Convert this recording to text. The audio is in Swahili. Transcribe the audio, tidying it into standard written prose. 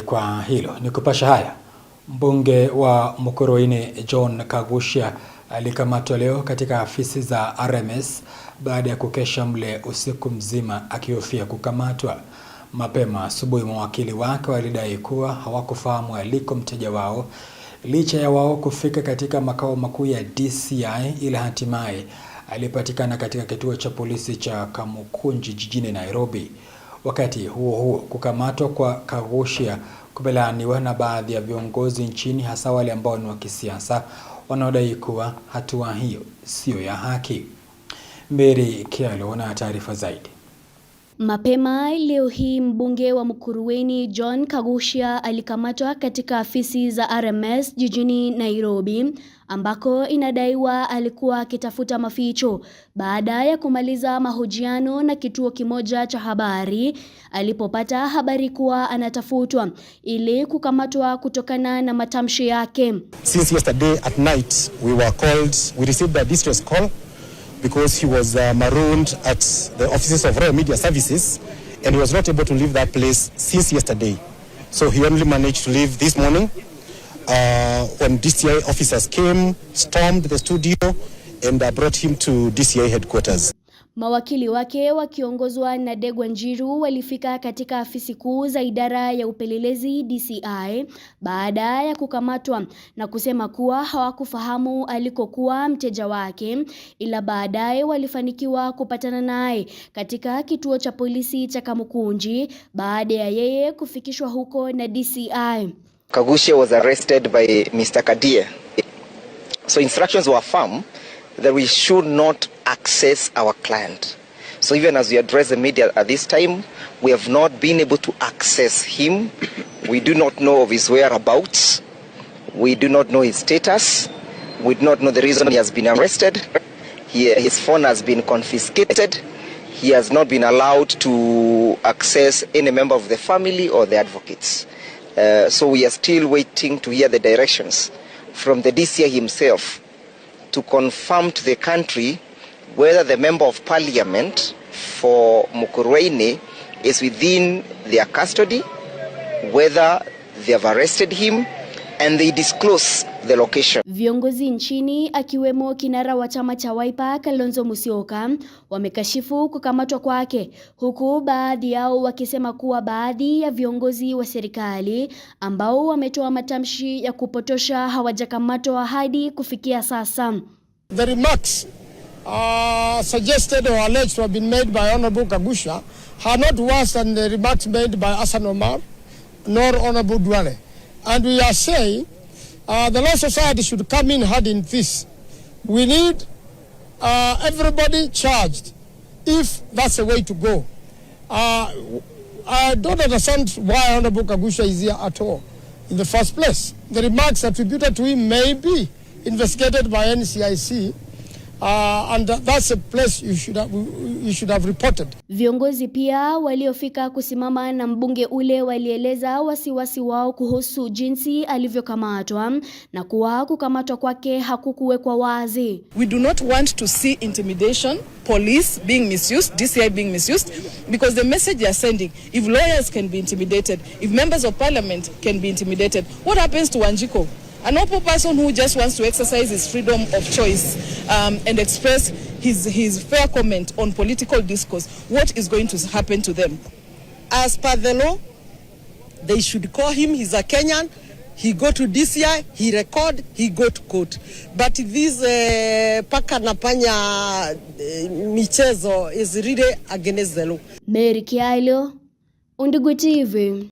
Kwa hilo ni kupasha haya, mbunge wa Mukurweini John Kagusha alikamatwa leo katika afisi za RMS baada ya kukesha mle usiku mzima akihofia kukamatwa. Mapema asubuhi mawakili wake walidai kuwa hawakufahamu aliko mteja wao licha ya wao kufika katika makao makuu ya DCI, ila hatimaye alipatikana katika kituo cha polisi cha Kamukunji jijini Nairobi. Wakati huo kukamatwa kwa Kagusha kumelaaniwa na baadhi ya viongozi nchini, hasa wale ambao ni wa kisiasa wanaodai kuwa hatua hiyo sio ya haki. Mary Kialo na taarifa zaidi. Mapema leo hii mbunge wa Mukurweini John Kagusha alikamatwa katika afisi za RMS jijini Nairobi, ambako inadaiwa alikuwa akitafuta maficho baada ya kumaliza mahojiano na kituo kimoja cha habari alipopata habari kuwa anatafutwa ili kukamatwa kutokana na matamshi yake. Since yesterday at night we received a distress call because he was marooned at the offices of Royal Media Services and he was not able to leave that place since yesterday. So he only managed to leave this morning when DCI officers came, stormed the studio and brought him to DCI headquarters. Mawakili wake wakiongozwa na Degwa Njiru walifika katika afisi kuu za idara ya upelelezi DCI baada ya kukamatwa na kusema kuwa hawakufahamu alikokuwa mteja wake, ila baadaye walifanikiwa kupatana naye katika kituo cha polisi cha Kamukunji baada ya yeye kufikishwa huko na DCI. Kagusha was arrested by Mr. Kadia. So instructions were firm that we should not access our client. So even as we address the media at this time, we have not been able to access him. We do not know of his whereabouts. We do not know his status. We do not know the reason he has been arrested. His phone has been confiscated. He has not been allowed to access any member of the family or the advocates. So we are still waiting to hear the directions from the DCI himself to confirm to the country whether the member of parliament for Mukurweini is within their custody, whether they have arrested him, and they disclose the location. Viongozi nchini akiwemo kinara wa chama cha Wiper Kalonzo Musyoka wamekashifu kukamatwa kwake, huku baadhi yao wakisema kuwa baadhi ya viongozi wa serikali ambao wametoa matamshi ya kupotosha hawajakamatwa hadi kufikia sasa. The remarks suggested or alleged to have been made by Honorable Kagusha are not worse than the remarks made by Hassan Omar nor Honorable Duale. And we are saying the law society should come in hard in this. We need everybody charged if that's the way to go. I don't understand why Honorable Kagusha is here at all in the first place. The remarks attributed to him may be investigated by NCIC, and that's a place you should have reported. Viongozi pia waliofika kusimama na mbunge ule walieleza wasiwasi wao kuhusu jinsi alivyokamatwa na kuwa kukamatwa kwake hakukuwekwa wazi. We do not want to see intimidation, police being misused, DCI being misused, because the message they are sending, if lawyers can be intimidated, if members of parliament can be intimidated, what happens to Wanjiko? An open person who just wants to exercise his freedom of choice and express his fair comment on political discourse, what is going to happen to them? As per the law, they should call him, he's a Kenyan, he go to DCI, he record, he go to court. But this paka na panya michezo is really against the law. Mary Kialo, Undugu TV.